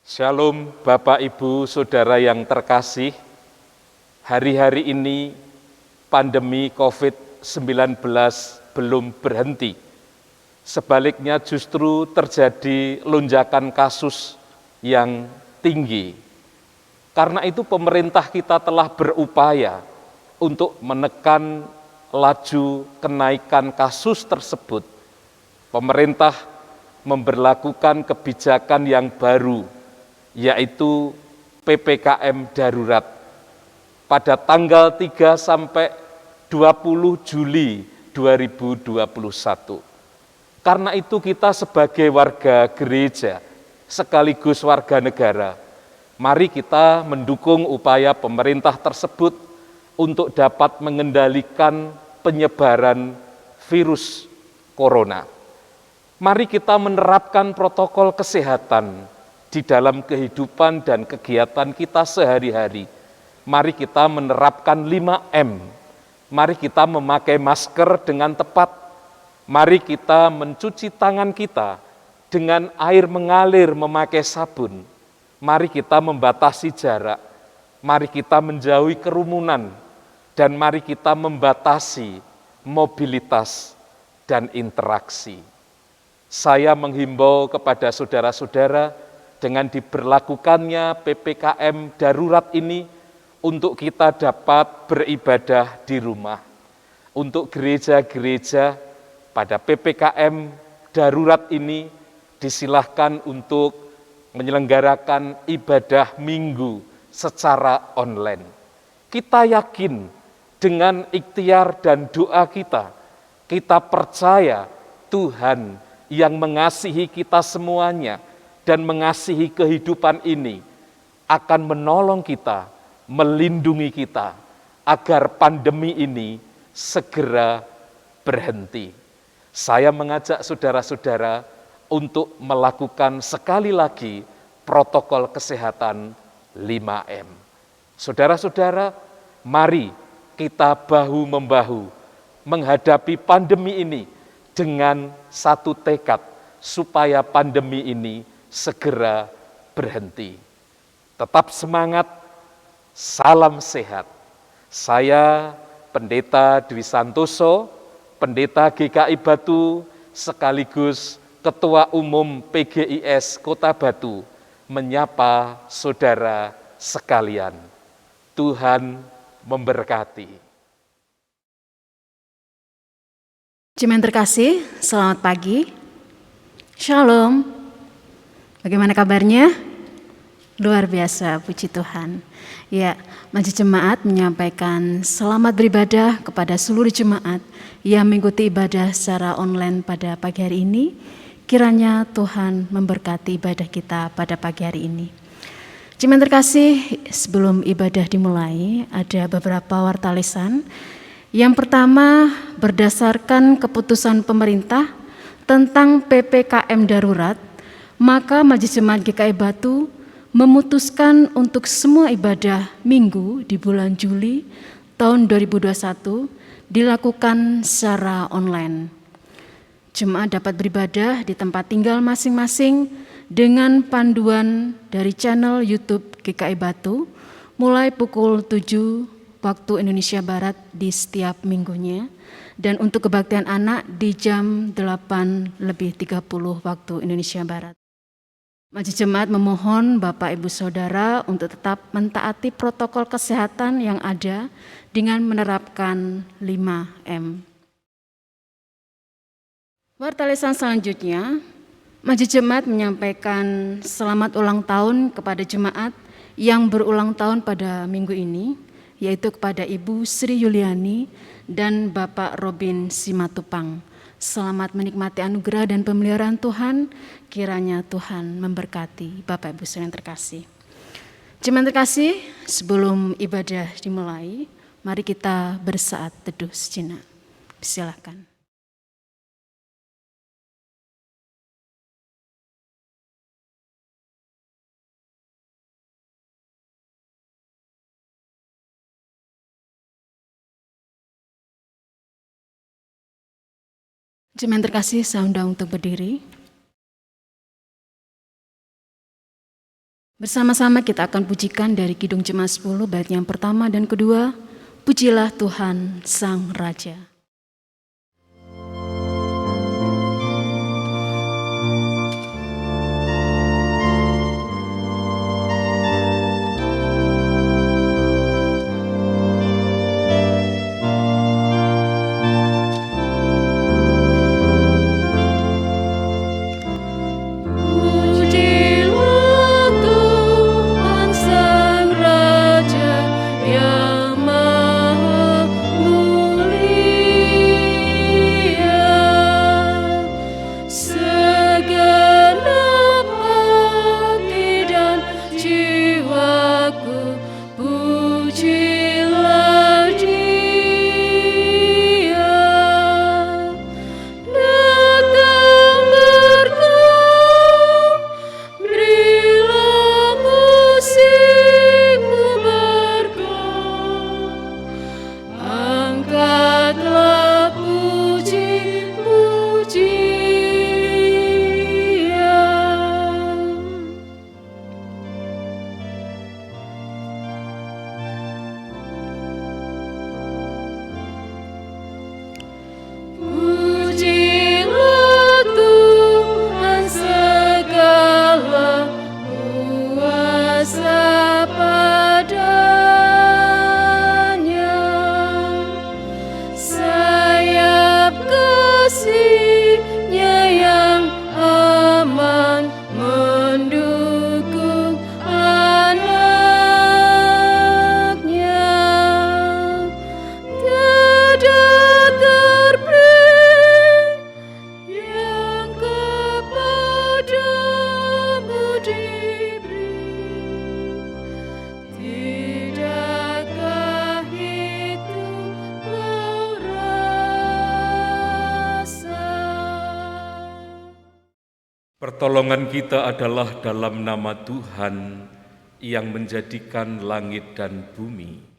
Shalom Bapak Ibu Saudara yang terkasih, hari-hari ini pandemi COVID-19 belum berhenti. Sebaliknya justru terjadi lonjakan kasus yang tinggi. Karena itu pemerintah kita telah berupaya untuk menekan laju kenaikan kasus tersebut. Pemerintah memberlakukan kebijakan yang baru, yaitu PPKM darurat pada tanggal 3 sampai 20 Juli 2021. Karena itu kita sebagai warga gereja sekaligus warga negara, mari kita mendukung upaya pemerintah tersebut untuk dapat mengendalikan penyebaran virus corona. Mari kita menerapkan protokol kesehatan di dalam kehidupan dan kegiatan kita sehari-hari. Mari kita menerapkan 5M. Mari kita memakai masker dengan tepat. Mari kita mencuci tangan kita dengan air mengalir memakai sabun. Mari kita membatasi jarak. Mari kita menjauhi kerumunan. Dan mari kita membatasi mobilitas dan interaksi. Saya menghimbau kepada saudara-saudara dengan diberlakukannya PPKM darurat ini untuk kita dapat beribadah di rumah. Untuk gereja-gereja pada PPKM darurat ini disilahkan untuk menyelenggarakan ibadah minggu secara online. Kita yakin dengan ikhtiar dan doa kita percaya Tuhan yang mengasihi kita semuanya dan mengasihi kehidupan ini akan menolong kita, melindungi kita, agar pandemi ini segera berhenti. Saya mengajak saudara-saudara untuk melakukan sekali lagi protokol kesehatan 5M. Saudara-saudara, mari kita bahu-membahu menghadapi pandemi ini dengan satu tekad supaya pandemi ini segera berhenti. Tetap semangat, salam sehat. Saya Pendeta Dwi Santoso, Pendeta GKI Batu, sekaligus Ketua Umum PGIS Kota Batu, menyapa saudara sekalian. Tuhan memberkati. Jemaat terkasih, selamat pagi. Shalom. Bagaimana kabarnya? Luar biasa, puji Tuhan. Ya, Majelis Jemaat menyampaikan selamat beribadah kepada seluruh jemaat yang mengikuti ibadah secara online pada pagi hari ini. Kiranya Tuhan memberkati ibadah kita pada pagi hari ini. Jemaat terkasih, sebelum ibadah dimulai, ada beberapa warta lisan. Yang pertama, berdasarkan keputusan pemerintah tentang PPKM darurat, maka Majelis Jemaat GKI Batu memutuskan untuk semua ibadah minggu di bulan Juli tahun 2021 dilakukan secara online. Jemaat dapat beribadah di tempat tinggal masing-masing dengan panduan dari channel YouTube GKI Batu mulai pukul 7 waktu Indonesia Barat di setiap minggunya, dan untuk kebaktian anak di jam 8:30 waktu Indonesia Barat. Majelis Jemaat memohon Bapak Ibu Saudara untuk tetap mentaati protokol kesehatan yang ada dengan menerapkan 5M. Warta lisan selanjutnya, Majelis Jemaat menyampaikan selamat ulang tahun kepada jemaat yang berulang tahun pada minggu ini, yaitu kepada Ibu Sri Yuliani dan Bapak Robin Simatupang. Selamat menikmati anugerah dan pemeliharaan Tuhan, kiranya Tuhan memberkati Bapak Ibu yang terkasih. Jemaat terkasih, sebelum ibadah dimulai, mari kita bersaat teduh sejenak. Silakan. Jemaat terkasih, saya undang untuk berdiri. Bersama-sama kita akan pujikan dari Kidung Jemaat 10 bait yang pertama dan kedua, Pujilah Tuhan Sang Raja. Pertolongan kita adalah dalam nama Tuhan yang menjadikan langit dan bumi.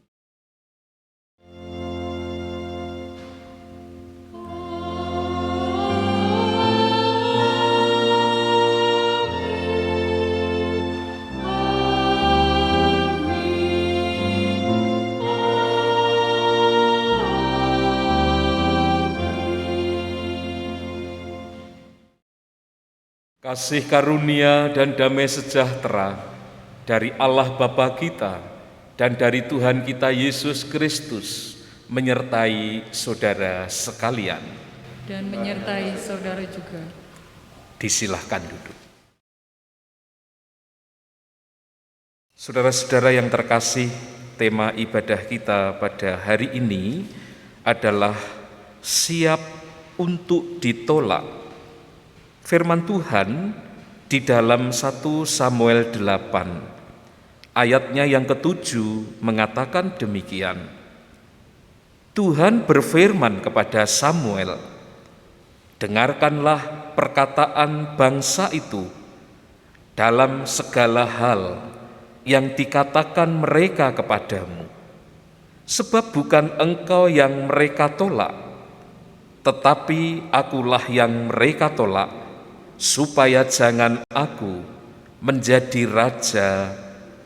Kasih karunia dan damai sejahtera dari Allah Bapa kita dan dari Tuhan kita Yesus Kristus menyertai saudara sekalian. Dan menyertai saudara juga. Disilahkan duduk. Saudara-saudara yang terkasih, tema ibadah kita pada hari ini adalah siap untuk ditolak. Firman Tuhan di dalam 1 Samuel 8, ayatnya yang ke-7 mengatakan demikian. Tuhan berfirman kepada Samuel, dengarkanlah perkataan bangsa itu dalam segala hal yang dikatakan mereka kepadamu. Sebab bukan engkau yang mereka tolak, tetapi akulah yang mereka tolak, supaya jangan aku menjadi raja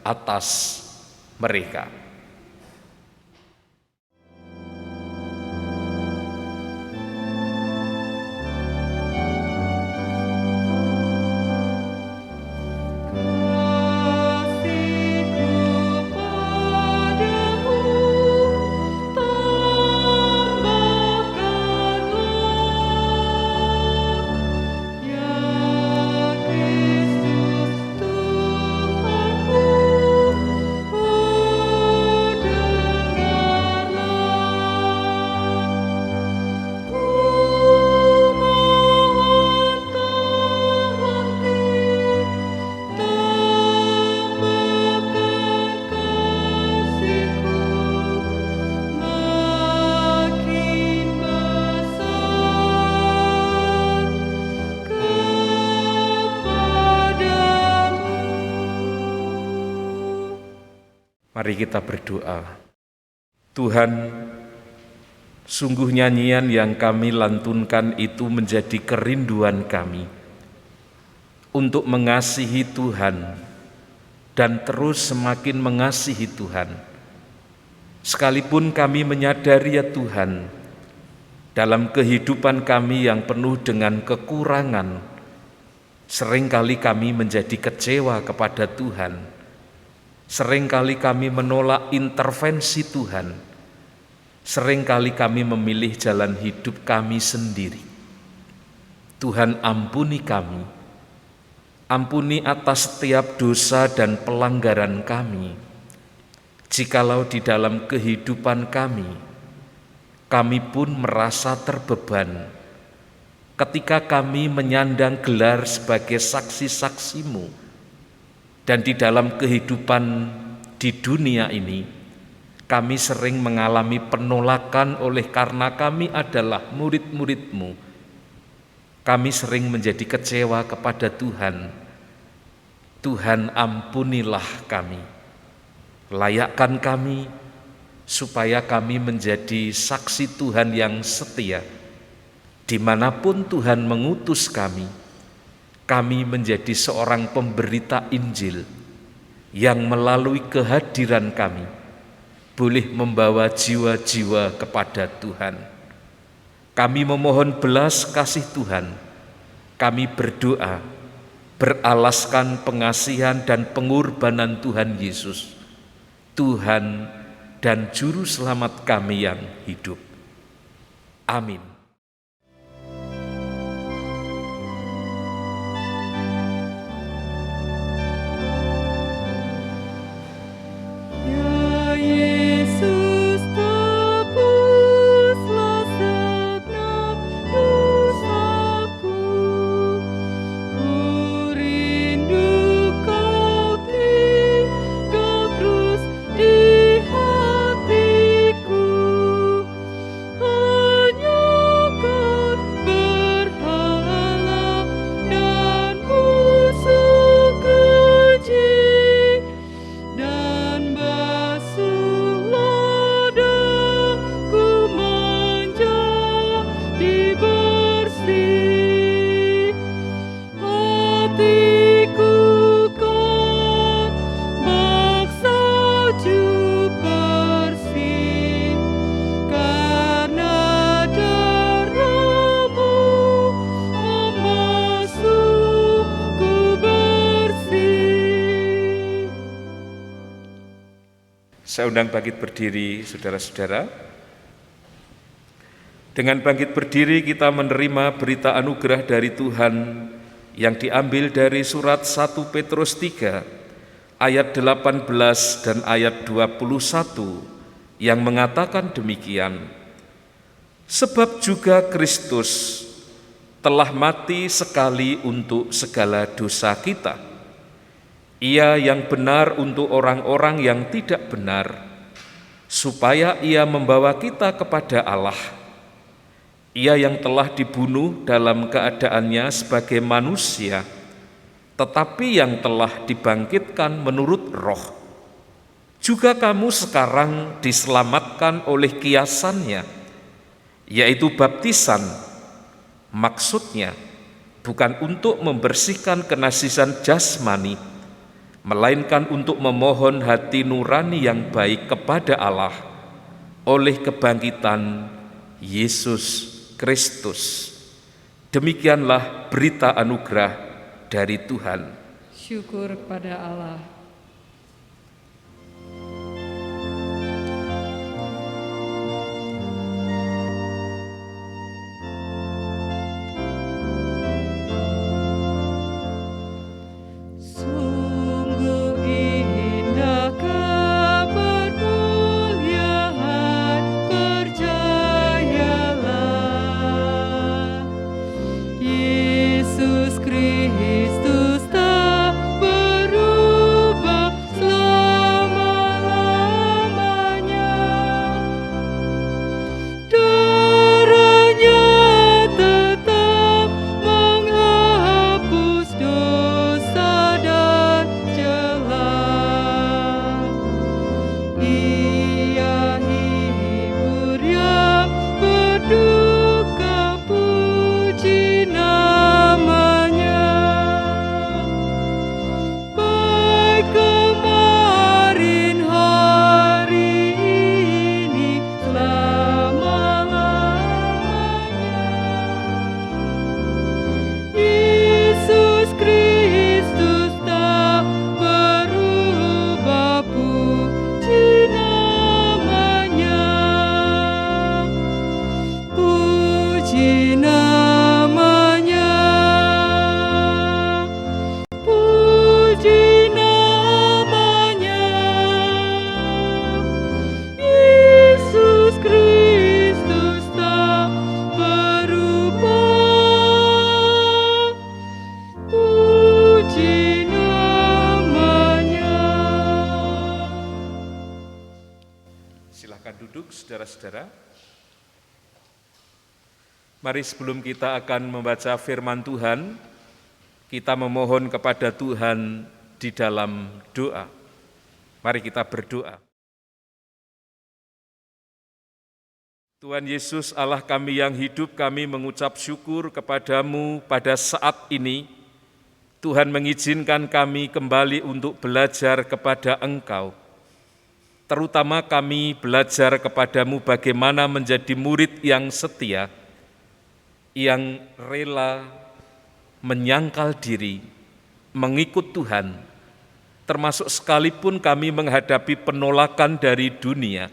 atas mereka. Mari kita berdoa. Tuhan, sungguh nyanyian yang kami lantunkan itu menjadi kerinduan kami untuk mengasihi Tuhan dan terus semakin mengasihi Tuhan. Sekalipun kami menyadari ya Tuhan, dalam kehidupan kami yang penuh dengan kekurangan, seringkali kami menjadi kecewa kepada Tuhan. Seringkali kami menolak intervensi Tuhan. Seringkali kami memilih jalan hidup kami sendiri. Tuhan ampuni kami, ampuni atas setiap dosa dan pelanggaran kami. Jikalau di dalam kehidupan kami pun merasa terbeban ketika kami menyandang gelar sebagai saksi-saksi-Mu, dan di dalam kehidupan di dunia ini, kami sering mengalami penolakan oleh karena kami adalah murid-murid-Mu. Kami sering menjadi kecewa kepada Tuhan. Tuhan ampunilah kami. Layakkan kami supaya kami menjadi saksi Tuhan yang setia. Dimanapun Tuhan mengutus kami menjadi seorang pemberita Injil yang melalui kehadiran kami boleh membawa jiwa-jiwa kepada Tuhan. Kami memohon belas kasih Tuhan. Kami berdoa beralaskan pengasihan dan pengorbanan Tuhan Yesus, Tuhan dan Juru Selamat kami yang hidup. Amin. Saya undang bangkit berdiri, saudara-saudara. Dengan bangkit berdiri kita menerima berita anugerah dari Tuhan yang diambil dari surat 1 Petrus 3 ayat 18 dan ayat 21 yang mengatakan demikian. Sebab juga Kristus telah mati sekali untuk segala dosa kita. Ia yang benar untuk orang-orang yang tidak benar, supaya ia membawa kita kepada Allah. Ia yang telah dibunuh dalam keadaannya sebagai manusia, tetapi yang telah dibangkitkan menurut Roh. Juga kamu sekarang diselamatkan oleh kiasannya, yaitu baptisan. Maksudnya bukan untuk membersihkan kenajatan jasmani, melainkan untuk memohon hati nurani yang baik kepada Allah oleh kebangkitan Yesus Kristus. Demikianlah berita anugerah dari Tuhan. Syukur kepada Allah. Yesus Kristus tak berubah. Puji namanya, puji namanya, Yesus Kristus tak berubah. Puji namanya. Silahkan duduk, saudara-saudara. Mari sebelum kita akan membaca firman Tuhan, kita memohon kepada Tuhan di dalam doa. Mari kita berdoa. Tuhan Yesus, Allah kami yang hidup, kami mengucap syukur kepadamu pada saat ini. Tuhan mengizinkan kami kembali untuk belajar kepada Engkau. Terutama kami belajar kepadamu bagaimana menjadi murid yang setia, yang rela menyangkal diri, mengikut Tuhan, termasuk sekalipun kami menghadapi penolakan dari dunia.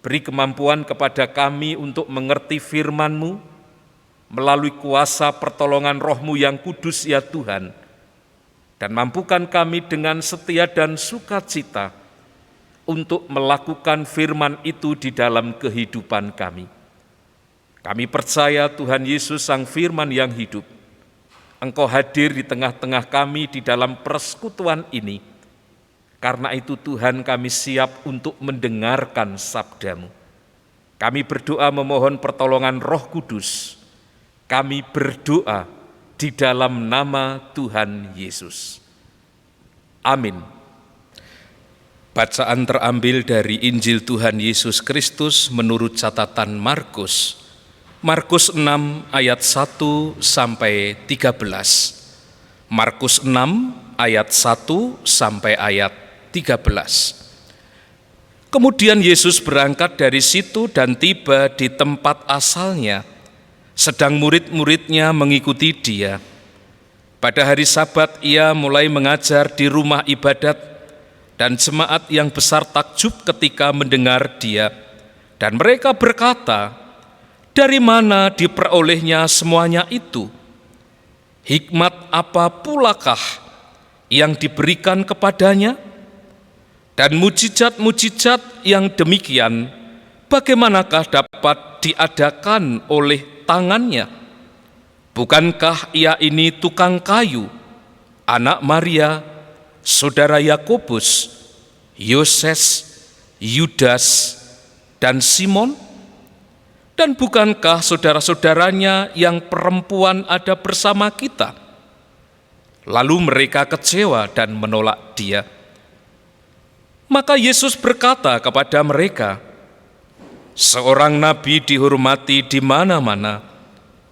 Beri kemampuan kepada kami untuk mengerti firman-Mu melalui kuasa pertolongan Roh-Mu yang kudus ya Tuhan, dan mampukan kami dengan setia dan sukacita untuk melakukan firman itu di dalam kehidupan kami. Kami percaya Tuhan Yesus Sang Firman yang hidup, Engkau hadir di tengah-tengah kami di dalam persekutuan ini. Karena itu Tuhan, kami siap untuk mendengarkan sabda-Mu. Kami berdoa memohon pertolongan Roh Kudus. Kami berdoa di dalam nama Tuhan Yesus. Amin. Bacaan terambil dari Injil Tuhan Yesus Kristus menurut catatan Markus. Markus 6 ayat 1 sampai 13. Markus 6 ayat 1 sampai ayat 13. Kemudian Yesus berangkat dari situ dan tiba di tempat asalnya, sedang murid-muridnya mengikuti Dia. Pada hari Sabat Ia mulai mengajar di rumah ibadat, dan jemaat yang besar takjub ketika mendengar Dia. Dan mereka berkata, "Dari mana diperolehnya semuanya itu? Hikmat apa pulakah yang diberikan kepadanya? Dan mujizat-mujizat yang demikian, bagaimanakah dapat diadakan oleh tangannya? Bukankah ia ini tukang kayu, anak Maria, saudara Yakobus, Yoses, Yudas, dan Simon? Dan bukankah saudara-saudaranya yang perempuan ada bersama kita?" Lalu mereka kecewa dan menolak Dia. Maka Yesus berkata kepada mereka, "Seorang nabi dihormati di mana-mana,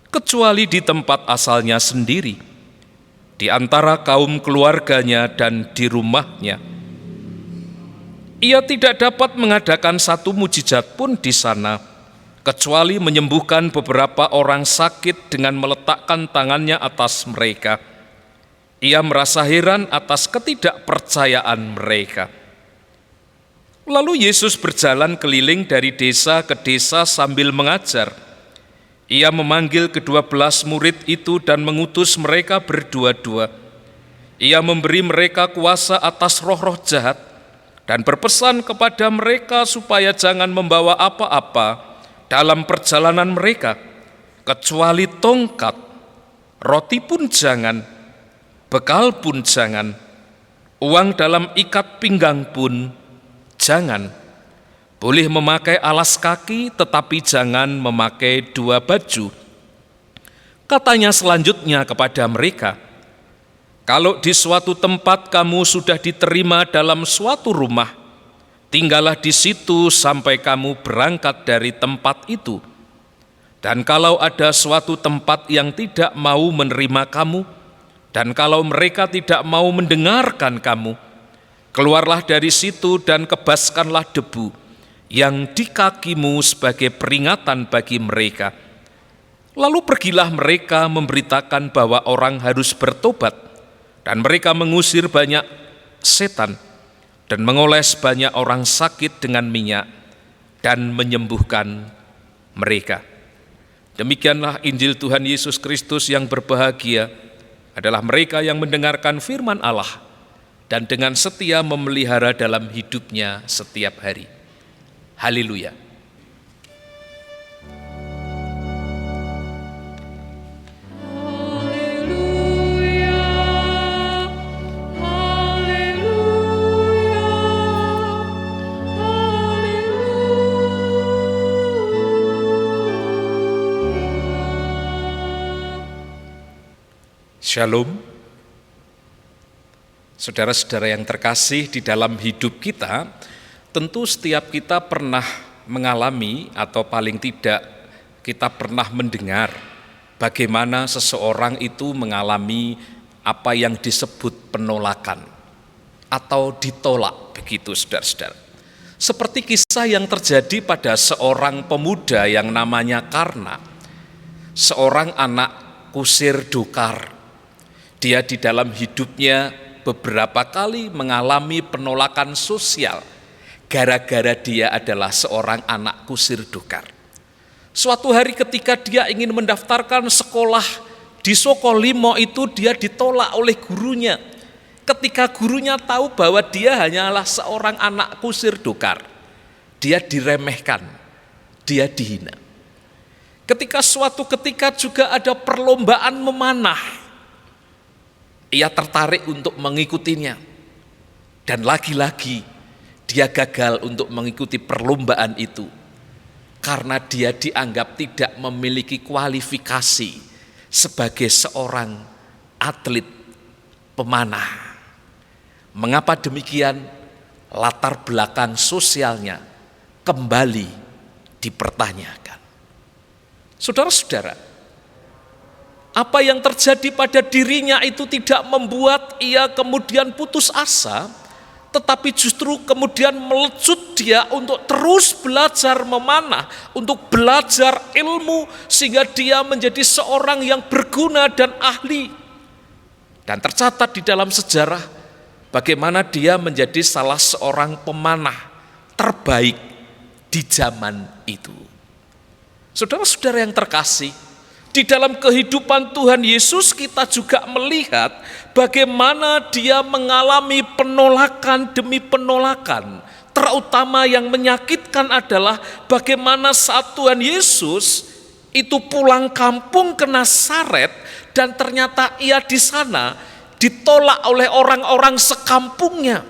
kecuali di tempat asalnya sendiri, di antara kaum keluarganya dan di rumahnya. Ia tidak dapat mengadakan satu mujizat pun di sana, kecuali menyembuhkan beberapa orang sakit dengan meletakkan tangannya atas mereka. Ia merasa heran atas ketidakpercayaan mereka." Lalu Yesus berjalan keliling dari desa ke desa sambil mengajar. Ia memanggil ke-12 murid itu dan mengutus mereka berdua-dua. Ia memberi mereka kuasa atas roh-roh jahat dan berpesan kepada mereka supaya jangan membawa apa-apa dalam perjalanan mereka, kecuali tongkat, roti pun jangan, bekal pun jangan, uang dalam ikat pinggang pun jangan. Boleh memakai alas kaki, tetapi jangan memakai 2 baju. Katanya selanjutnya kepada mereka, "Kalau di suatu tempat kamu sudah diterima dalam suatu rumah, tinggallah di situ sampai kamu berangkat dari tempat itu. Dan kalau ada suatu tempat yang tidak mau menerima kamu, dan kalau mereka tidak mau mendengarkan kamu, keluarlah dari situ dan kebaskanlah debu yang di kakimu sebagai peringatan bagi mereka. Lalu pergilah mereka memberitakan bahwa orang harus bertobat, dan mereka mengusir banyak setan dan mengoles banyak orang sakit dengan minyak dan menyembuhkan mereka." Demikianlah Injil Tuhan Yesus Kristus yang berbahagia adalah mereka yang mendengarkan firman Allah dan dengan setia memelihara dalam hidupnya setiap hari. Haleluya. Haleluya, haleluya, haleluya. Shalom. Saudara-saudara yang terkasih, di dalam hidup kita, tentu setiap kita pernah mengalami atau paling tidak kita pernah mendengar bagaimana seseorang itu mengalami apa yang disebut penolakan atau ditolak, begitu saudara-saudara. Seperti kisah yang terjadi pada seorang pemuda yang namanya Karna, seorang anak kusir Dokar. Dia di dalam hidupnya beberapa kali mengalami penolakan sosial gara-gara dia adalah seorang anak kusir Dokar. Suatu hari ketika dia ingin mendaftarkan sekolah di Sokolimo itu, dia ditolak oleh gurunya. Ketika gurunya tahu bahwa dia hanyalah seorang anak kusir Dokar, dia diremehkan, dia dihina. Ketika suatu ketika juga ada perlombaan memanah, ia tertarik untuk mengikutinya. Dan lagi-lagi dia gagal untuk mengikuti perlombaan itu karena dia dianggap tidak memiliki kualifikasi sebagai seorang atlet pemanah. Mengapa demikian? Latar belakang sosialnya kembali dipertanyakan. Saudara-saudara, apa yang terjadi pada dirinya itu tidak membuat ia kemudian putus asa, tetapi justru kemudian melecut dia untuk terus belajar memanah, untuk belajar ilmu, sehingga dia menjadi seorang yang berguna dan ahli. Dan tercatat di dalam sejarah bagaimana dia menjadi salah seorang pemanah terbaik di zaman itu. Saudara-saudara yang terkasih, di dalam kehidupan Tuhan Yesus kita juga melihat bagaimana dia mengalami penolakan demi penolakan. Terutama yang menyakitkan adalah bagaimana saat Tuhan Yesus itu pulang kampung ke Nazaret dan ternyata ia di sana ditolak oleh orang-orang sekampungnya.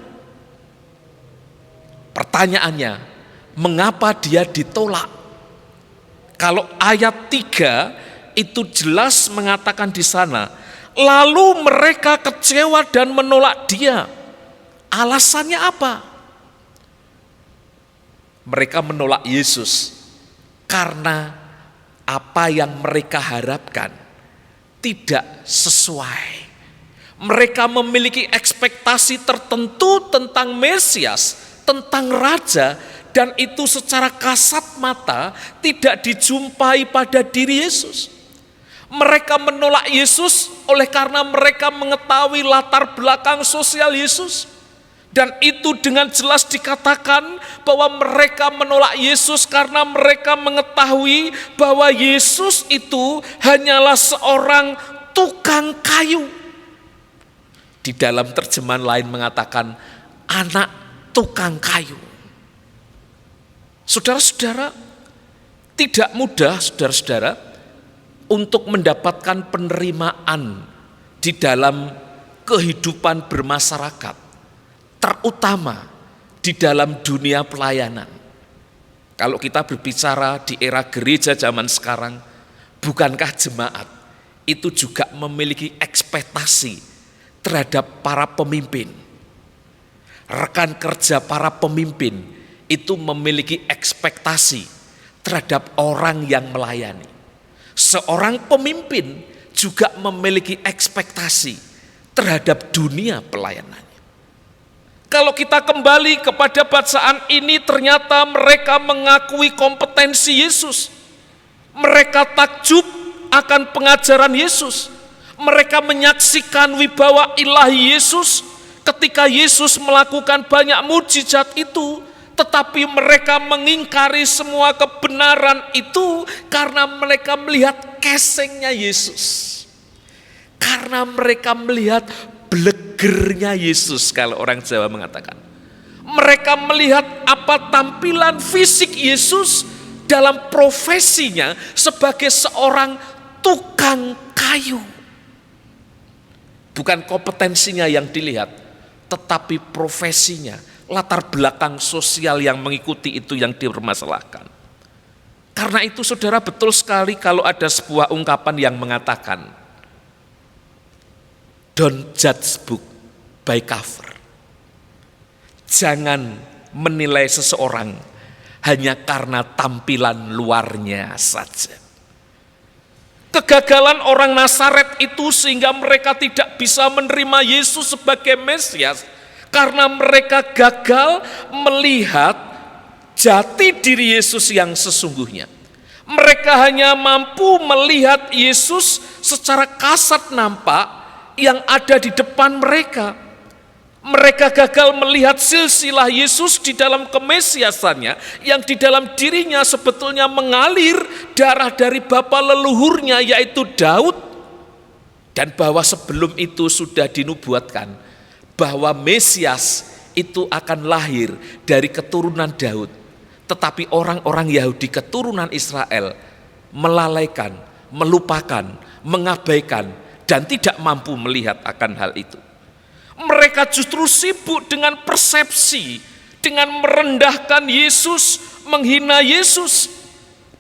Pertanyaannya, mengapa dia ditolak? Kalau ayat 3 itu jelas mengatakan di sana, lalu mereka kecewa dan menolak dia. Alasannya apa? Mereka menolak Yesus karena apa yang mereka harapkan tidak sesuai. Mereka memiliki ekspektasi tertentu tentang Mesias, tentang Raja, dan itu secara kasat mata tidak dijumpai pada diri Yesus. Mereka menolak Yesus oleh karena mereka mengetahui latar belakang sosial Yesus. Dan itu dengan jelas dikatakan bahwa mereka menolak Yesus karena mereka mengetahui bahwa Yesus itu hanyalah seorang tukang kayu. Di dalam terjemahan lain mengatakan anak tukang kayu. Saudara-saudara, tidak mudah saudara-saudara untuk mendapatkan penerimaan di dalam kehidupan bermasyarakat, terutama di dalam dunia pelayanan. Kalau kita berbicara di era gereja zaman sekarang, bukankah jemaat itu juga memiliki ekspektasi terhadap para pemimpin? Rekan kerja para pemimpin itu memiliki ekspektasi terhadap orang yang melayani. Seorang pemimpin juga memiliki ekspektasi terhadap dunia pelayanannya. Kalau kita kembali kepada bacaan ini, ternyata mereka mengakui kompetensi Yesus. Mereka takjub akan pengajaran Yesus. Mereka menyaksikan wibawa ilahi Yesus ketika Yesus melakukan banyak mujizat itu. Tetapi mereka mengingkari semua kebenaran itu karena mereka melihat kesengnya Yesus. Karena mereka melihat blegernya Yesus, kalau orang Jawa mengatakan. Mereka melihat apa tampilan fisik Yesus dalam profesinya sebagai seorang tukang kayu. Bukan kompetensinya yang dilihat, tetapi profesinya, latar belakang sosial yang mengikuti itu yang dipermasalahkan. Karena itu saudara, betul sekali kalau ada sebuah ungkapan yang mengatakan, don't judge book by cover. Jangan menilai seseorang hanya karena tampilan luarnya saja. Kegagalan orang Nazaret itu sehingga mereka tidak bisa menerima Yesus sebagai Mesias karena mereka gagal melihat jati diri Yesus yang sesungguhnya. Mereka hanya mampu melihat Yesus secara kasat nampak yang ada di depan mereka. Mereka gagal melihat silsilah Yesus di dalam kemesiasannya yang di dalam dirinya sebetulnya mengalir darah dari bapa leluhurnya yaitu Daud, dan bahwa sebelum itu sudah dinubuatkan bahwa Mesias itu akan lahir dari keturunan Daud. Tetapi orang-orang Yahudi keturunan Israel melalaikan, melupakan, mengabaikan dan tidak mampu melihat akan hal itu. Mereka justru sibuk dengan persepsi, dengan merendahkan Yesus, menghina Yesus.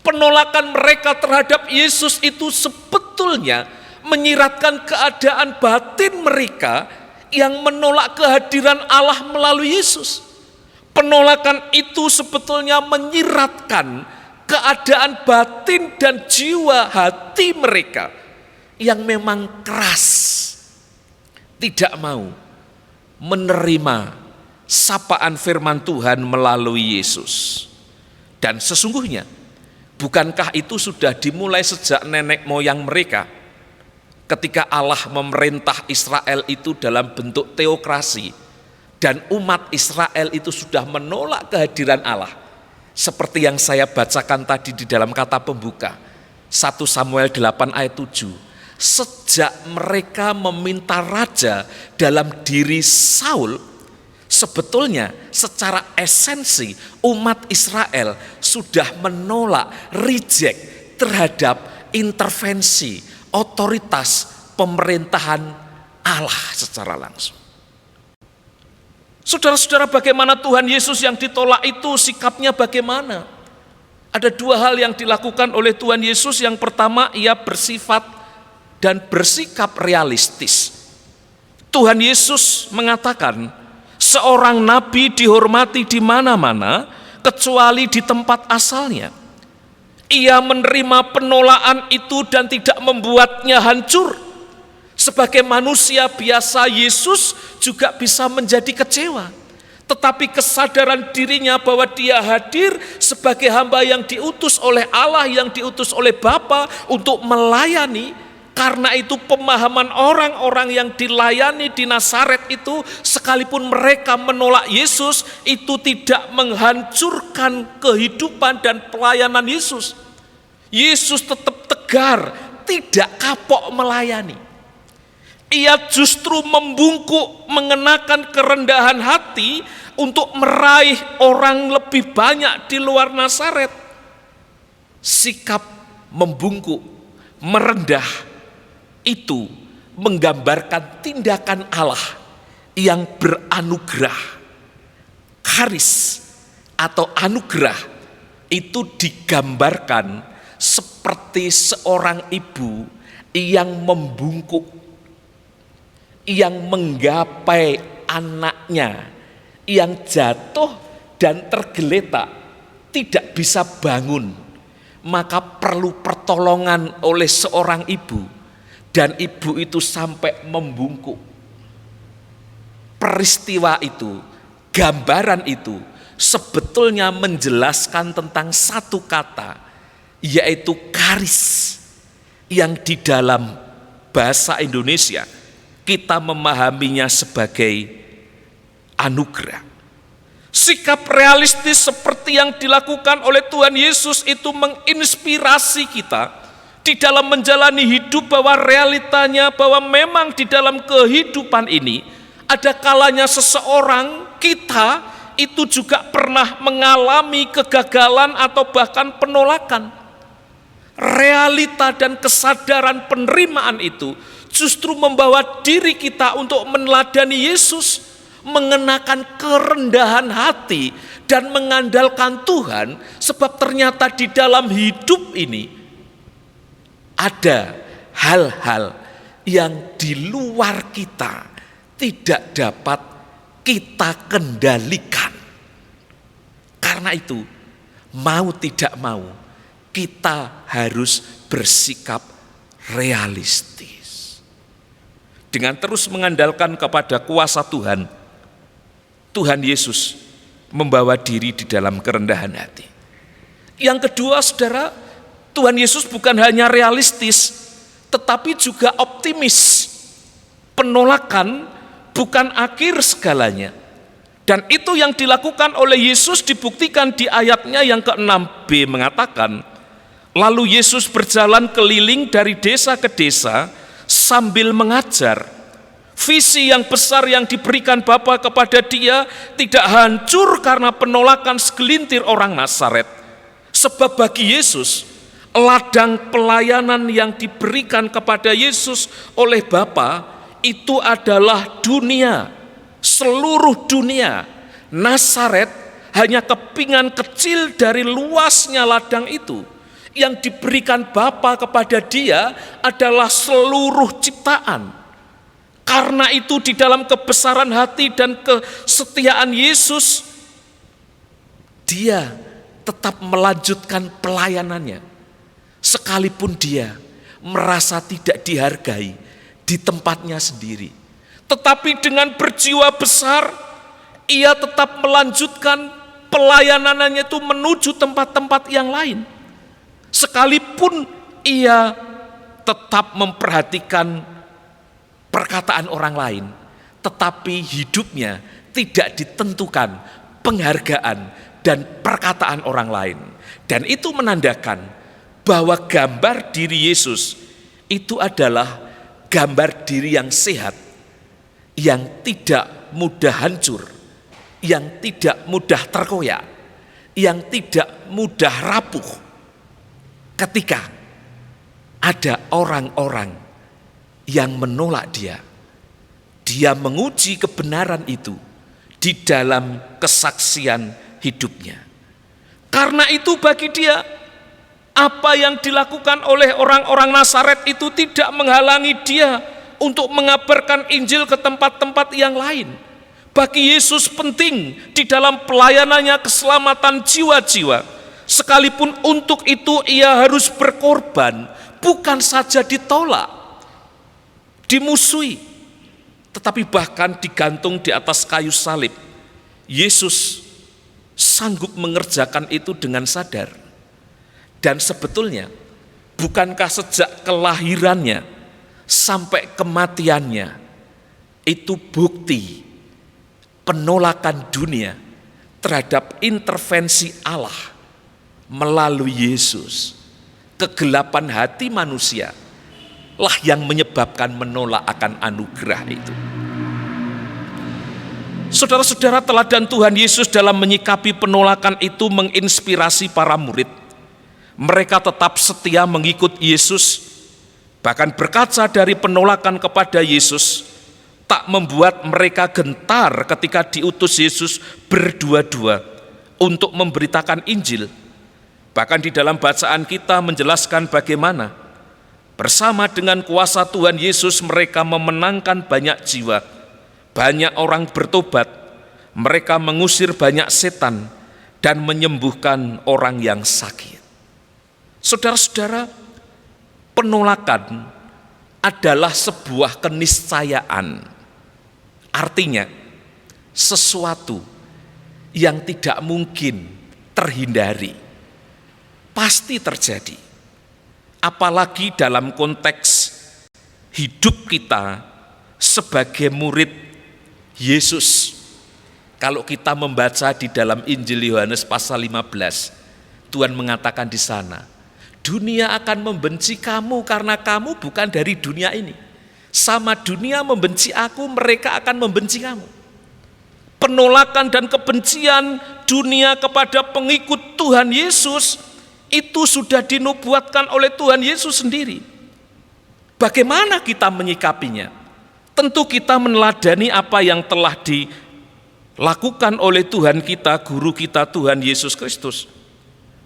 Penolakan mereka terhadap Yesus itu sebetulnya menyiratkan keadaan batin mereka yang menolak kehadiran Allah melalui Yesus. Penolakan itu sebetulnya menyiratkan keadaan batin dan jiwa hati mereka yang memang keras, tidak mau menerima sapaan firman Tuhan melalui Yesus. Dan sesungguhnya, bukankah itu sudah dimulai sejak nenek moyang mereka? Ketika Allah memerintah Israel itu dalam bentuk teokrasi, dan umat Israel itu sudah menolak kehadiran Allah. Seperti yang saya bacakan tadi di dalam kata pembuka, 1 Samuel 8 ayat 7. Sejak mereka meminta raja dalam diri Saul, sebetulnya secara esensi umat Israel sudah menolak, reject terhadap intervensi otoritas pemerintahan Allah secara langsung. Saudara-saudara, bagaimana Tuhan Yesus yang ditolak itu sikapnya bagaimana? Ada dua hal yang dilakukan oleh Tuhan Yesus. Yang pertama, ia bersifat dan bersikap realistis. Tuhan Yesus mengatakan, seorang nabi dihormati di mana-mana kecuali di tempat asalnya. Ia menerima penolakan itu dan tidak membuatnya hancur. Sebagai manusia biasa, Yesus juga bisa menjadi kecewa. Tetapi kesadaran dirinya bahwa dia hadir sebagai hamba yang diutus oleh Allah, yang diutus oleh Bapa untuk melayani. Karena itu pemahaman orang-orang yang dilayani di Nazaret itu, sekalipun mereka menolak Yesus, itu tidak menghancurkan kehidupan dan pelayanan Yesus. Yesus tetap tegar, tidak kapok melayani. Ia justru membungkuk, mengenakan kerendahan hati untuk meraih orang lebih banyak di luar Nazaret. Sikap membungkuk, merendah, itu menggambarkan tindakan Allah yang beranugerah. Karis atau anugerah itu digambarkan seperti seorang ibu yang membungkuk, yang menggapai anaknya yang jatuh dan tergeletak, tidak bisa bangun, maka perlu pertolongan oleh seorang ibu. Dan ibu itu sampai membungkuk. Peristiwa itu, gambaran itu sebetulnya menjelaskan tentang satu kata, yaitu karis, yang di dalam bahasa Indonesia kita memahaminya sebagai anugerah. Sikap realistis seperti yang dilakukan oleh Tuhan Yesus itu menginspirasi kita di dalam menjalani hidup, bahwa realitanya bahwa memang di dalam kehidupan ini ada kalanya seseorang, kita itu juga pernah mengalami kegagalan atau bahkan penolakan. Realita dan kesadaran penerimaan itu justru membawa diri kita untuk meneladani Yesus, mengenakan kerendahan hati dan mengandalkan Tuhan, sebab ternyata di dalam hidup ini ada hal-hal yang di luar kita tidak dapat kita kendalikan. Karena itu, mau tidak mau, kita harus bersikap realistis. Dengan terus mengandalkan kepada kuasa Tuhan, Tuhan Yesus membawa diri di dalam kerendahan hati. Yang kedua, saudara, Tuhan Yesus bukan hanya realistis, tetapi juga optimis. Penolakan bukan akhir segalanya. Dan itu yang dilakukan oleh Yesus dibuktikan di ayatnya yang ke-6b mengatakan, lalu Yesus berjalan keliling dari desa ke desa sambil mengajar. Visi yang besar yang diberikan Bapa kepada dia tidak hancur karena penolakan segelintir orang Nazaret. Sebab bagi Yesus, ladang pelayanan yang diberikan kepada Yesus oleh Bapa itu adalah dunia, seluruh dunia. Nazaret hanya kepingan kecil dari luasnya ladang itu. Yang diberikan Bapa kepada dia adalah seluruh ciptaan. Karena itu di dalam kebesaran hati dan kesetiaan Yesus, dia tetap melanjutkan pelayanannya. Sekalipun dia merasa tidak dihargai di tempatnya sendiri. Tetapi dengan berjiwa besar, ia tetap melanjutkan pelayanannya itu menuju tempat-tempat yang lain. Sekalipun ia tetap memperhatikan perkataan orang lain, tetapi hidupnya tidak ditentukan penghargaan dan perkataan orang lain. Dan itu menandakan bahwa gambar diri Yesus itu adalah gambar diri yang sehat, yang tidak mudah hancur, yang tidak mudah terkoyak, yang tidak mudah rapuh ketika ada orang-orang yang menolak dia. Dia menguji kebenaran itu di dalam kesaksian hidupnya. Karena itu bagi dia, apa yang dilakukan oleh orang-orang Nazaret itu tidak menghalangi dia untuk mengabarkan Injil ke tempat-tempat yang lain. Bagi Yesus penting di dalam pelayanannya keselamatan jiwa-jiwa. Sekalipun untuk itu ia harus berkorban, bukan saja ditolak, dimusuhi, tetapi bahkan digantung di atas kayu salib. Yesus sanggup mengerjakan itu dengan sadar. Dan sebetulnya, bukankah sejak kelahirannya sampai kematiannya, itu bukti penolakan dunia terhadap intervensi Allah melalui Yesus. Kegelapan hati manusia lah yang menyebabkan menolak akan anugerah itu. Saudara-saudara, teladan Tuhan Yesus dalam menyikapi penolakan itu menginspirasi para murid. Mereka tetap setia mengikut Yesus, bahkan berkaca dari penolakan kepada Yesus tak membuat mereka gentar ketika diutus Yesus berdua-dua untuk memberitakan Injil. Bahkan di dalam bacaan kita menjelaskan bagaimana bersama dengan kuasa Tuhan Yesus mereka memenangkan banyak jiwa, banyak orang bertobat, mereka mengusir banyak setan dan menyembuhkan orang yang sakit. Saudara-saudara, penolakan adalah sebuah keniscayaan. Artinya sesuatu yang tidak mungkin terhindari, pasti terjadi. Apalagi dalam konteks hidup kita sebagai murid Yesus Kalau kita membaca di dalam Injil Yohanes pasal 15, Tuhan mengatakan di sana, dunia akan membenci kamu karena kamu bukan dari dunia ini. Sama dunia membenci aku, mereka akan membenci kamu. Penolakan dan kebencian dunia kepada pengikut Tuhan Yesus itu sudah dinubuatkan oleh Tuhan Yesus sendiri. Bagaimana kita menyikapinya? Tentu kita meneladani apa yang telah dilakukan oleh Tuhan kita, guru kita Tuhan Yesus Kristus.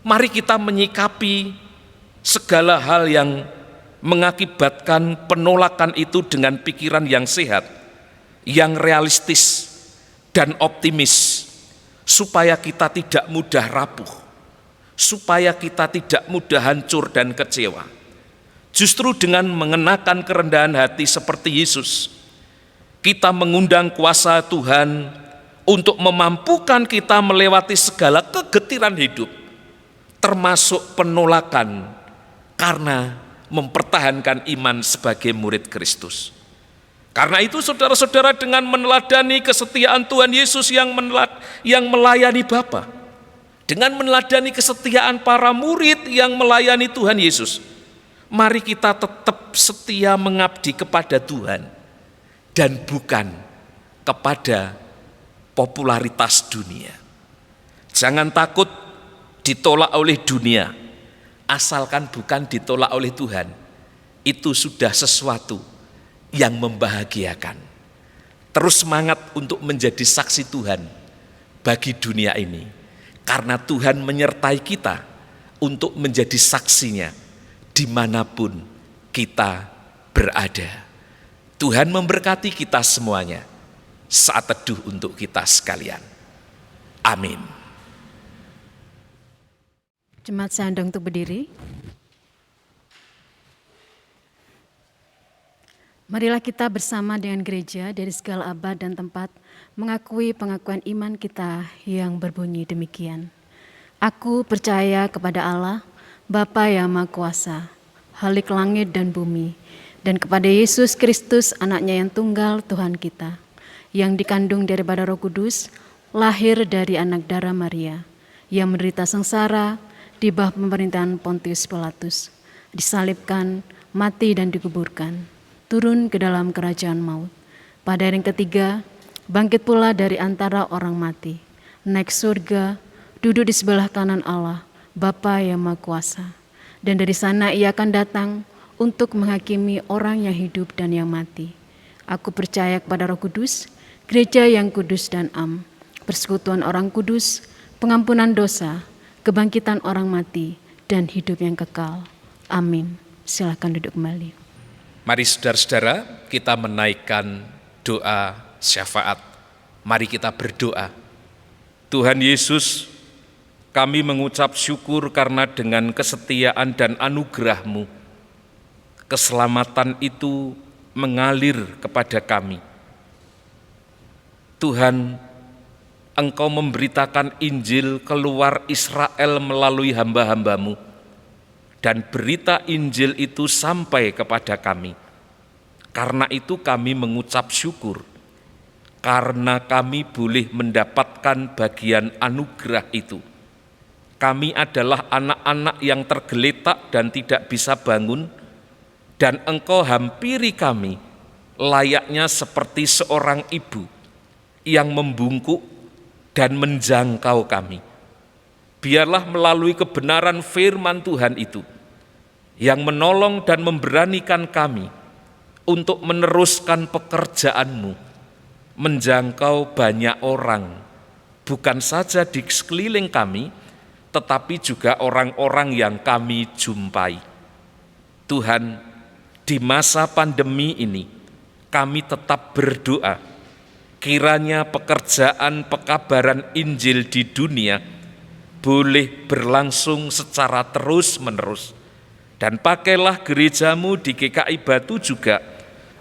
Mari kita menyikapi segala hal yang mengakibatkan penolakan itu dengan pikiran yang sehat, yang realistis dan optimis, supaya kita tidak mudah rapuh, supaya kita tidak mudah hancur dan kecewa. Justru dengan mengenakan kerendahan hati seperti Yesus, kita mengundang kuasa Tuhan untuk memampukan kita melewati segala kegetiran hidup, termasuk penolakan karena mempertahankan iman sebagai murid Kristus. Karena itu saudara-saudara, dengan meneladani kesetiaan Tuhan Yesus yang melayani Bapa, dengan meneladani kesetiaan para murid yang melayani Tuhan Yesus, mari kita tetap setia mengabdi kepada Tuhan dan bukan kepada popularitas dunia. Jangan takut ditolak oleh dunia, asalkan bukan ditolak oleh Tuhan. Itu sudah sesuatu yang membahagiakan. Terus semangat untuk menjadi saksi Tuhan bagi dunia ini, karena Tuhan menyertai kita untuk menjadi saksinya dimanapun kita berada. Tuhan memberkati kita semuanya. Saat teduh untuk kita sekalian. Amin. Jemaat saya undang untuk berdiri. Marilah kita bersama dengan gereja dari segala abad dan tempat mengakui pengakuan iman kita yang berbunyi demikian. Aku percaya kepada Allah, Bapa yang Maha Kuasa, Khalik langit dan bumi, dan kepada Yesus Kristus, anaknya yang tunggal Tuhan kita, yang dikandung daripada Roh Kudus, lahir dari anak darah Maria, yang menderita sengsara di bawah pemerintahan Pontius Pilatus, disalibkan, mati dan dikuburkan, turun ke dalam kerajaan maut. Pada hari ketiga, bangkit pula dari antara orang mati, naik surga, duduk di sebelah kanan Allah, Bapa yang Maha Kuasa. Dan dari sana ia akan datang untuk menghakimi orang yang hidup dan yang mati. Aku percaya kepada Roh Kudus, gereja yang kudus dan am, persekutuan orang kudus, pengampunan dosa, kebangkitan orang mati, dan hidup yang kekal. Amin. Silakan duduk kembali. Mari saudara-saudara, kita menaikkan doa syafaat. Mari kita berdoa. Tuhan Yesus, kami mengucap syukur karena dengan kesetiaan dan anugerah-Mu, keselamatan itu mengalir kepada kami. Tuhan, Engkau memberitakan Injil keluar Israel melalui hamba-hamba-Mu, dan berita Injil itu sampai kepada kami. Karena itu kami mengucap syukur, karena kami boleh mendapatkan bagian anugerah itu. Kami adalah anak-anak yang tergeletak dan tidak bisa bangun, dan Engkau hampiri kami layaknya seperti seorang ibu yang membungkuk dan menjangkau kami. Biarlah melalui kebenaran firman Tuhan itu yang menolong dan memberanikan kami untuk meneruskan pekerjaan-Mu, menjangkau banyak orang, bukan saja di sekeliling kami, tetapi juga orang-orang yang kami jumpai. Tuhan, di masa pandemi ini, kami tetap berdoa, kiranya pekerjaan pekabaran Injil di dunia boleh berlangsung secara terus-menerus. Dan pakailah gereja-Mu di GKI Batu juga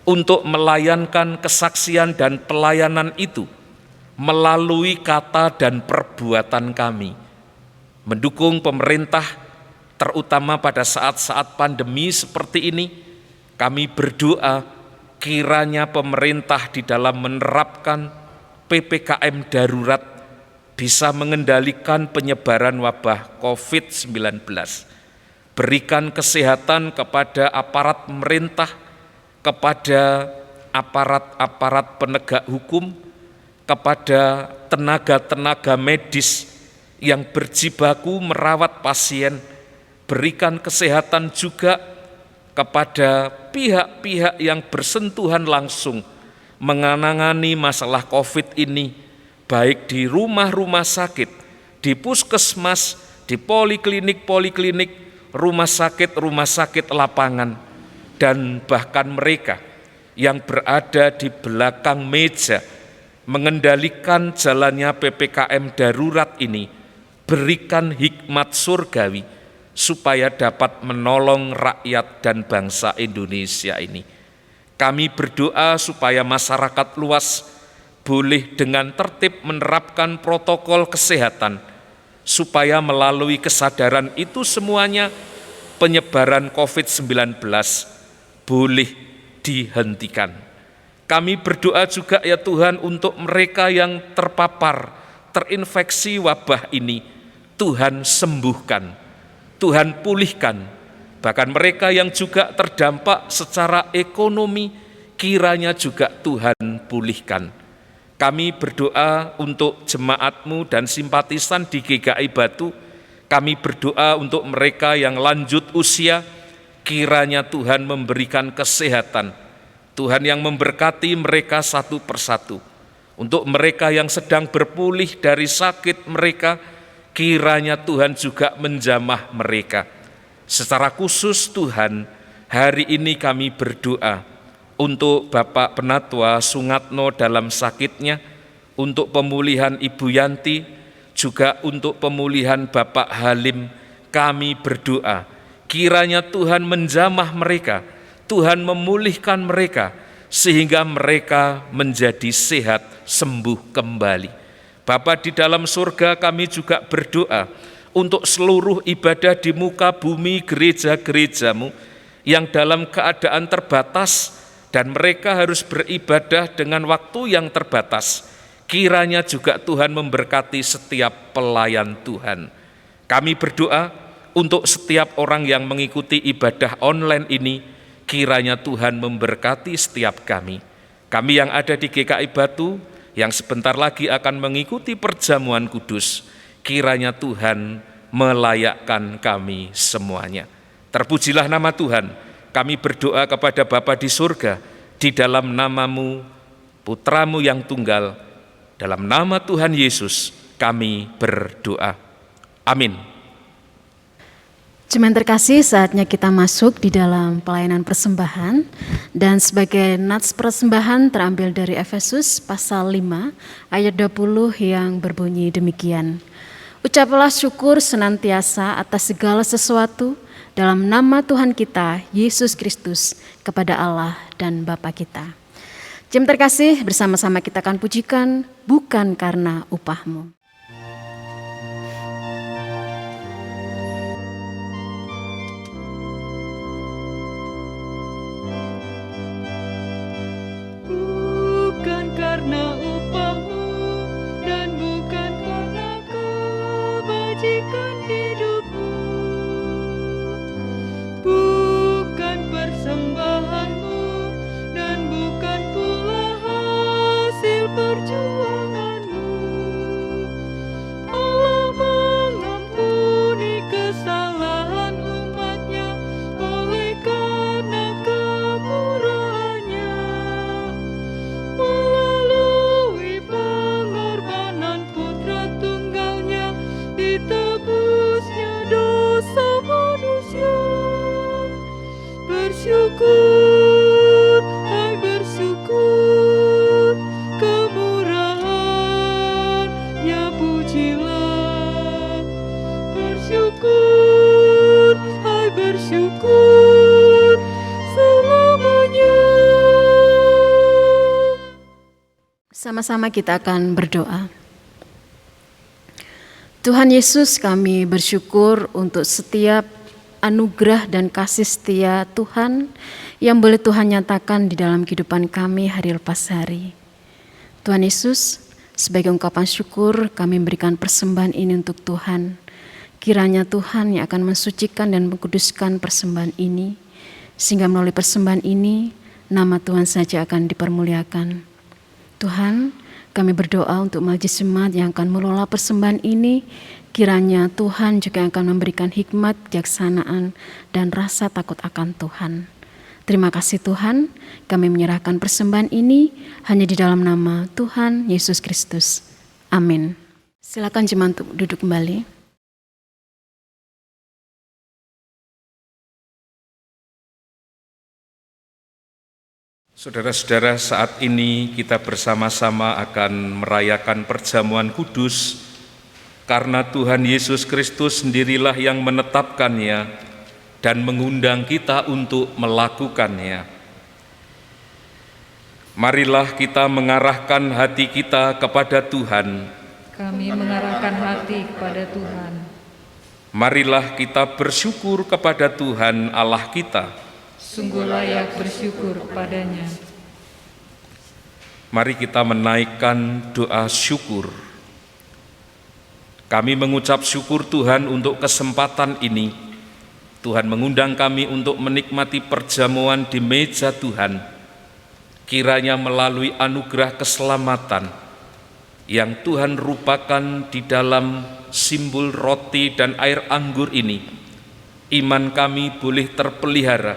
untuk melayankan kesaksian dan pelayanan itu melalui kata dan perbuatan kami. Mendukung pemerintah, terutama pada saat-saat pandemi seperti ini, kami berdoa kiranya pemerintah di dalam menerapkan PPKM darurat bisa mengendalikan penyebaran wabah COVID-19. Berikan kesehatan kepada aparat pemerintah, kepada aparat-aparat penegak hukum, kepada tenaga-tenaga medis yang berjibaku merawat pasien. Berikan kesehatan juga kepada pihak-pihak yang bersentuhan langsung menangani masalah COVID ini, baik di rumah-rumah sakit, di puskesmas, di poliklinik-poliklinik, rumah sakit lapangan, dan bahkan mereka yang berada di belakang meja mengendalikan jalannya PPKM darurat ini. Berikan hikmat surgawi supaya dapat menolong rakyat dan bangsa Indonesia ini. Kami berdoa supaya masyarakat luas boleh dengan tertib menerapkan protokol kesehatan, supaya melalui kesadaran itu semuanya penyebaran COVID-19 boleh dihentikan. Kami berdoa juga ya Tuhan untuk mereka yang terpapar, terinfeksi wabah ini, Tuhan sembuhkan, Tuhan pulihkan. Bahkan mereka yang juga terdampak secara ekonomi, kiranya juga Tuhan pulihkan. Kami berdoa untuk jemaat-Mu dan simpatisan di GKI Batu. Kami berdoa untuk mereka yang lanjut usia, kiranya Tuhan memberikan kesehatan. Tuhan yang memberkati mereka satu persatu. Untuk mereka yang sedang berpulih dari sakit mereka, kiranya Tuhan juga menjamah mereka. Secara khusus Tuhan, hari ini kami berdoa untuk Bapak Penatua Sungatno dalam sakitnya, untuk pemulihan Ibu Yanti, juga untuk pemulihan Bapak Halim. Kami berdoa, kiranya Tuhan menjamah mereka, Tuhan memulihkan mereka, sehingga mereka menjadi sehat, sembuh kembali. Bapa di dalam surga, kami juga berdoa untuk seluruh ibadah di muka bumi gereja-gereja-Mu yang dalam keadaan terbatas dan mereka harus beribadah dengan waktu yang terbatas. Kiranya juga Tuhan memberkati setiap pelayan Tuhan. Kami berdoa untuk setiap orang yang mengikuti ibadah online ini, kiranya Tuhan memberkati setiap kami. Kami yang ada di GKI Batu, yang sebentar lagi akan mengikuti perjamuan kudus, kiranya Tuhan melayakkan kami semuanya. Terpujilah nama Tuhan. Kami berdoa kepada Bapa di surga, di dalam nama-Mu, Putra-Mu yang tunggal, dalam nama Tuhan Yesus kami berdoa. Amin. Jemaat terkasih, saatnya kita masuk di dalam pelayanan persembahan, dan sebagai nats persembahan terambil dari Efesus pasal 5 ayat 20 yang berbunyi demikian. Ucaplah syukur senantiasa atas segala sesuatu dalam nama Tuhan kita Yesus Kristus kepada Allah dan Bapa kita. Jemaat terkasih, bersama-sama kita akan pujikan bukan karena upah-Mu. Bukan karena upahmu dan bukan karena kebajikan hidupmu, bukan persembahanmu dan bukan pula hasil perjuanganmu. Allah mengampuni kesalahan umatnya oleh karena kemurahannya. Melalui pengorbanan putra tunggalnya, ditebusnya dosa manusia. Bersyukur, hai bersyukur, kemurahannya pujilah. Bersyukur, hai bersyukur, selamanya. Sama-sama kita akan berdoa. Tuhan Yesus, kami bersyukur untuk setiap anugerah dan kasih setia Tuhan yang boleh Tuhan nyatakan di dalam kehidupan kami hari lepas hari. Tuhan Yesus, Sebagai ungkapan syukur, kami memberikan persembahan ini untuk Tuhan. Kiranya Tuhan yang akan mensucikan dan mengkuduskan persembahan ini, sehingga melalui persembahan ini, nama Tuhan saja akan dipermuliakan. Tuhan, kami berdoa untuk majelis jemaat yang akan mengelola persembahan ini. Kiranya Tuhan juga akan memberikan hikmat, kejaksanaan, dan rasa takut akan Tuhan. Terima kasih Tuhan, kami menyerahkan persembahan ini hanya di dalam nama Tuhan Yesus Kristus. Amin. Silakan jemaat untuk duduk kembali. Saudara-saudara, saat ini kita bersama-sama akan merayakan perjamuan kudus karena Tuhan Yesus Kristus sendirilah yang menetapkannya dan mengundang kita untuk melakukannya. Marilah kita mengarahkan hati kita kepada Tuhan. Kami mengarahkan hati kepada Tuhan. Marilah kita bersyukur kepada Tuhan Allah kita. Sungguh layak bersyukur kepadanya. Mari kita menaikkan doa syukur. Kami mengucap syukur Tuhan untuk kesempatan ini. Tuhan mengundang kami untuk menikmati perjamuan di meja Tuhan. Kiranya melalui anugerah keselamatan yang Tuhan rupakan di dalam simbol roti dan air anggur ini, iman kami boleh terpelihara.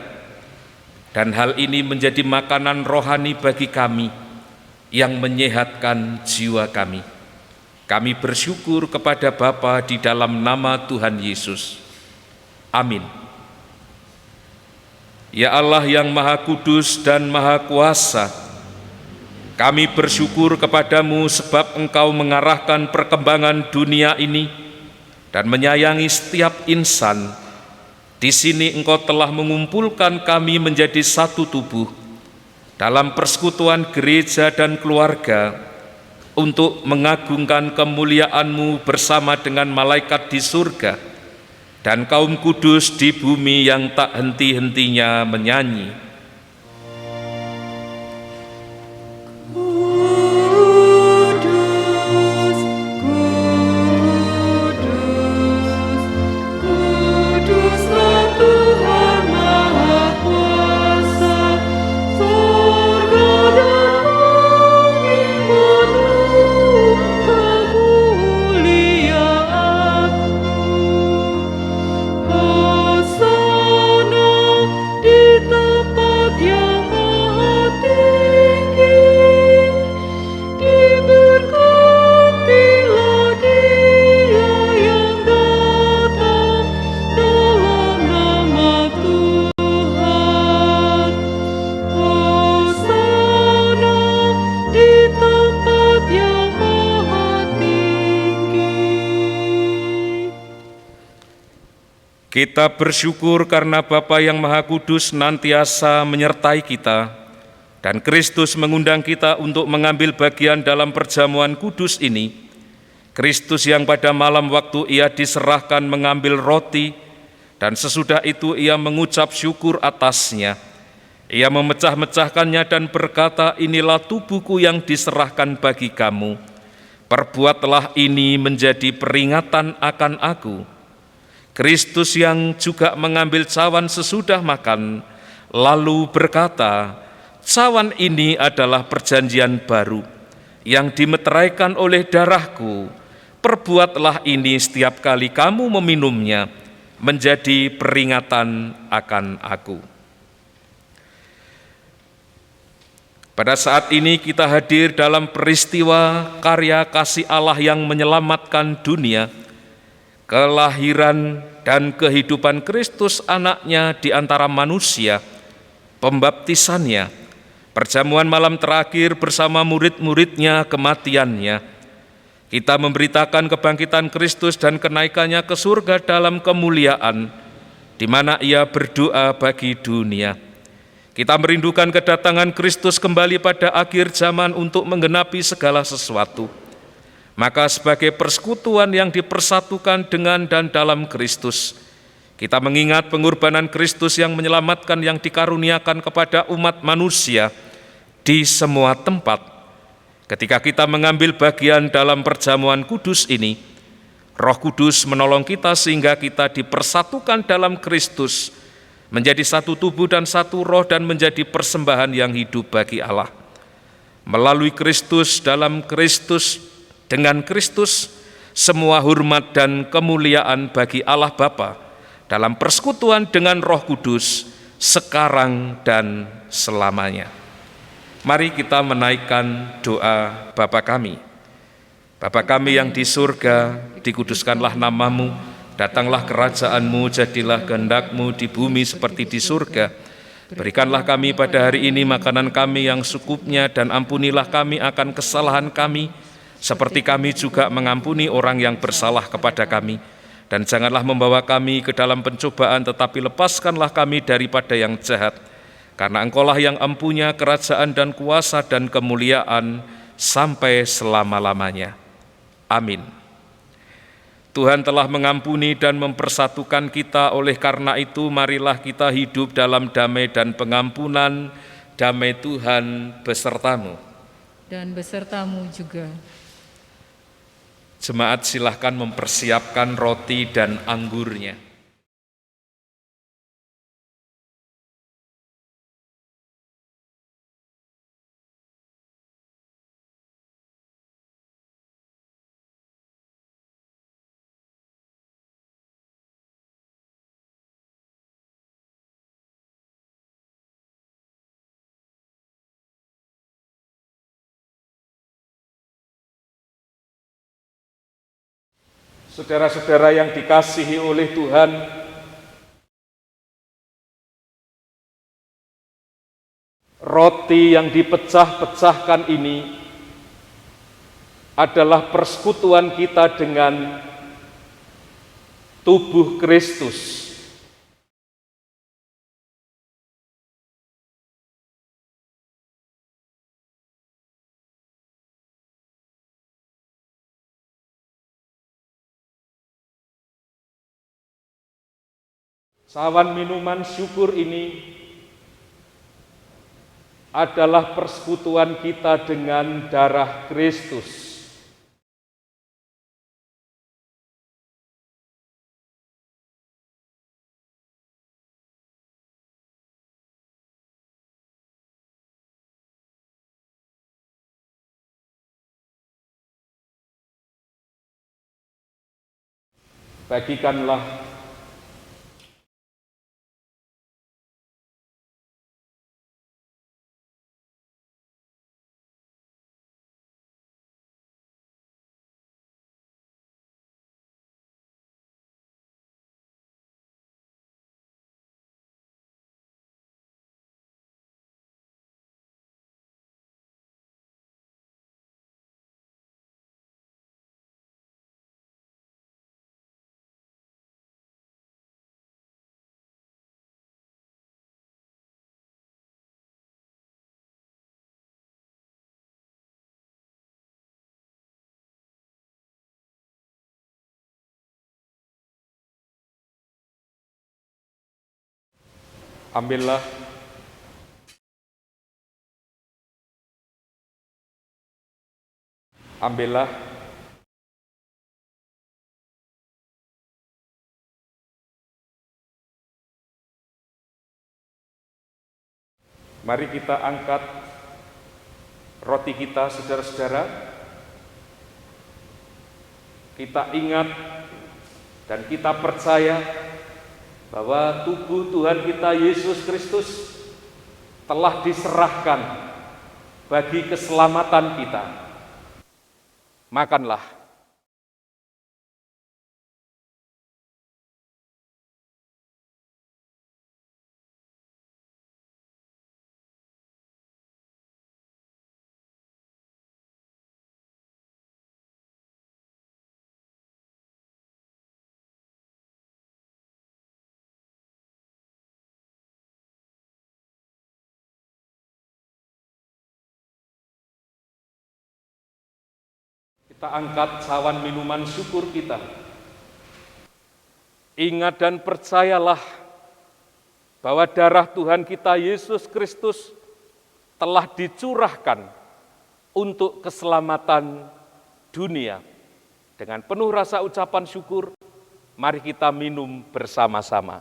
Dan hal ini menjadi makanan rohani bagi kami yang menyehatkan jiwa kami. Kami bersyukur kepada Bapa di dalam nama Tuhan Yesus. Amin. Ya Allah yang Maha Kudus dan Maha Kuasa, kami bersyukur kepadamu sebab Engkau mengarahkan perkembangan dunia ini dan menyayangi setiap insan. Di sini Engkau telah mengumpulkan kami menjadi satu tubuh dalam persekutuan gereja dan keluarga untuk mengagungkan kemuliaan-Mu bersama dengan malaikat di surga dan kaum kudus di bumi yang tak henti-hentinya menyanyi. Kita bersyukur karena Bapa yang Maha Kudus senantiasa menyertai kita dan Kristus mengundang kita untuk mengambil bagian dalam perjamuan kudus ini. Kristus yang pada malam waktu Ia diserahkan mengambil roti dan sesudah itu Ia mengucap syukur atasnya. Ia memecah-mecahkannya dan berkata, "Inilah tubuhku yang diserahkan bagi kamu. Perbuatlah ini menjadi peringatan akan aku." Kristus yang juga mengambil cawan sesudah makan, lalu berkata, "Cawan ini adalah perjanjian baru yang dimeteraikan oleh darahku. Perbuatlah ini setiap kali kamu meminumnya, menjadi peringatan akan aku." Pada saat ini kita hadir dalam peristiwa karya kasih Allah yang menyelamatkan dunia, kelahiran dan kehidupan Kristus anaknya di antara manusia, pembaptisannya, perjamuan malam terakhir bersama murid-muridnya, kematiannya. Kita memberitakan kebangkitan Kristus dan kenaikannya ke surga dalam kemuliaan, di mana Ia berdoa bagi dunia. Kita merindukan kedatangan Kristus kembali pada akhir zaman untuk menggenapi segala sesuatu. Maka sebagai persekutuan yang dipersatukan dengan dan dalam Kristus, kita mengingat pengorbanan Kristus yang menyelamatkan yang dikaruniakan kepada umat manusia di semua tempat. Ketika kita mengambil bagian dalam perjamuan kudus ini, Roh Kudus menolong kita sehingga kita dipersatukan dalam Kristus, menjadi satu tubuh dan satu roh dan menjadi persembahan yang hidup bagi Allah. Melalui Kristus, dalam Kristus, dengan Kristus, semua hormat dan kemuliaan bagi Allah Bapa dalam persekutuan dengan Roh Kudus sekarang dan selamanya. Mari kita menaikkan doa Bapa kami. Bapa kami yang di surga, dikuduskanlah namamu, datanglah kerajaan-Mu, jadilah kehendak-Mu di bumi seperti di surga. Berikanlah kami pada hari ini makanan kami yang secukupnya, dan ampunilah kami akan kesalahan kami, seperti kami juga mengampuni orang yang bersalah kepada kami. Dan janganlah membawa kami ke dalam pencobaan, tetapi lepaskanlah kami daripada yang jahat. Karena Engkaulah yang empunya kerajaan dan kuasa dan kemuliaan sampai selama-lamanya. Amin. Tuhan telah mengampuni dan mempersatukan kita, oleh karena itu marilah kita hidup dalam damai dan pengampunan. Damai Tuhan besertamu. Dan besertamu juga. Jemaat silahkan mempersiapkan roti dan anggurnya. Saudara-saudara yang dikasihi oleh Tuhan, roti yang dipecah-pecahkan ini adalah persekutuan kita dengan tubuh Kristus. Sawan minuman syukur ini adalah persekutuan kita dengan darah Kristus. Bagikanlah ambillah mari kita angkat roti kita, saudara-saudara. Kita ingat dan kita percaya bahwa tubuh Tuhan kita Yesus Kristus telah diserahkan bagi keselamatan kita. Makanlah. Kita angkat sawan minuman syukur kita. Ingat dan percayalah bahwa darah Tuhan kita Yesus Kristus telah dicurahkan untuk keselamatan dunia. Dengan penuh rasa ucapan syukur, mari kita minum bersama-sama.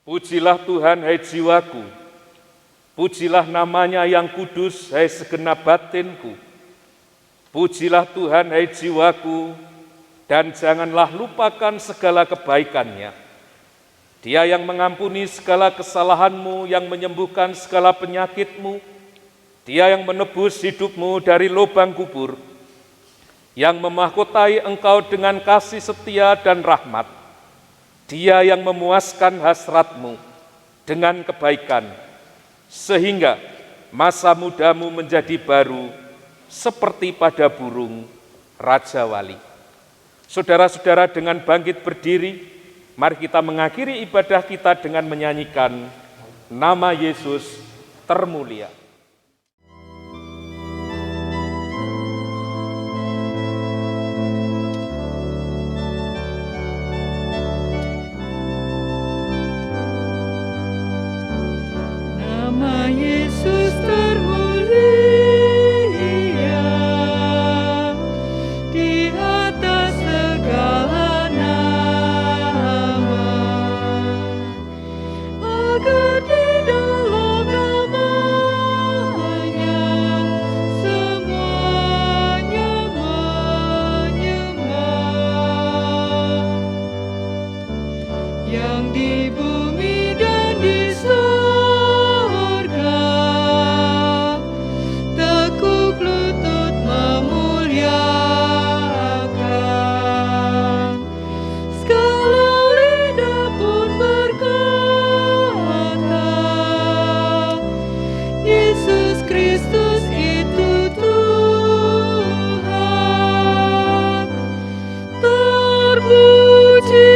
Pujilah Tuhan, hai jiwaku, pujilah namanya yang kudus, hai segenap batinku. Pujilah Tuhan, hai jiwaku, dan janganlah lupakan segala kebaikannya. Dia yang mengampuni segala kesalahanmu, yang menyembuhkan segala penyakitmu. Dia yang menebus hidupmu dari lubang kubur, yang memahkotai engkau dengan kasih setia dan rahmat. Dia yang memuaskan hasratmu dengan kebaikan, sehingga masa mudamu menjadi baru seperti pada burung Raja Wali. Saudara-saudara, dengan bangkit berdiri, mari kita mengakhiri ibadah kita dengan menyanyikan Nama Yesus Termulia. Nama Yesus termulia di atas segala nama, agar di dalam namanya semuanya menyembah, yang di bumi dan di surga tekuk lutut memuliakan. Segala lidah pun berkata, Yesus Kristus itu Tuhan. Terpuji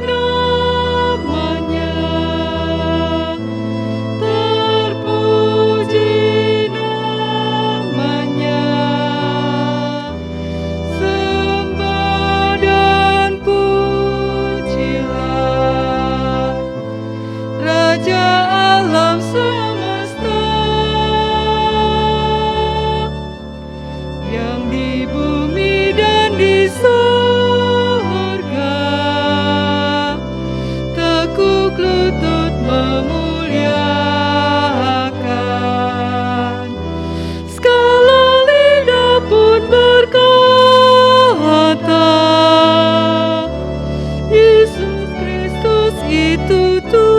namanya, terpuji namanya. Sembah dan pujilah Raja alam semesta, yang di bumi dan di surga tekuk lutut memuliakan. Segala lidah pun berkata, Yesus Kristus itu Tuhan.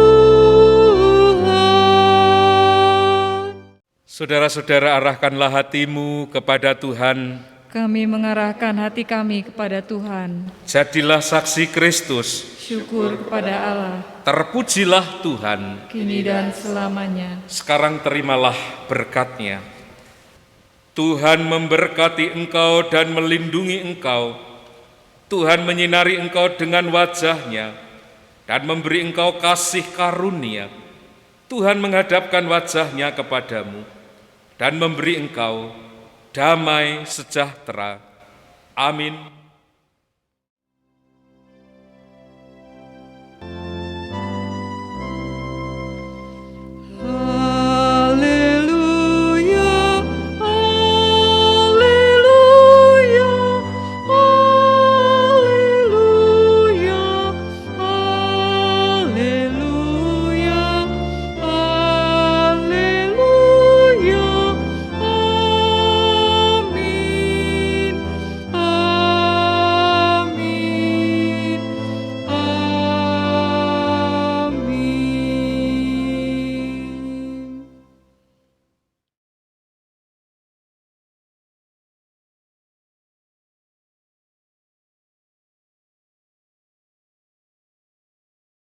Saudara-saudara, arahkanlah hatimu kepada Tuhan. Kami mengarahkan hati kami kepada Tuhan. Jadilah saksi Kristus. Syukur kepada Allah, Terpujilah Tuhan. kini dan selamanya. Sekarang terimalah berkat-Nya. Tuhan memberkati engkau dan melindungi engkau. Tuhan menyinari engkau dengan wajah-Nya dan memberi engkau kasih karunia. Tuhan menghadapkan wajah-Nya kepadamu dan memberi engkau damai sejahtera. Amin.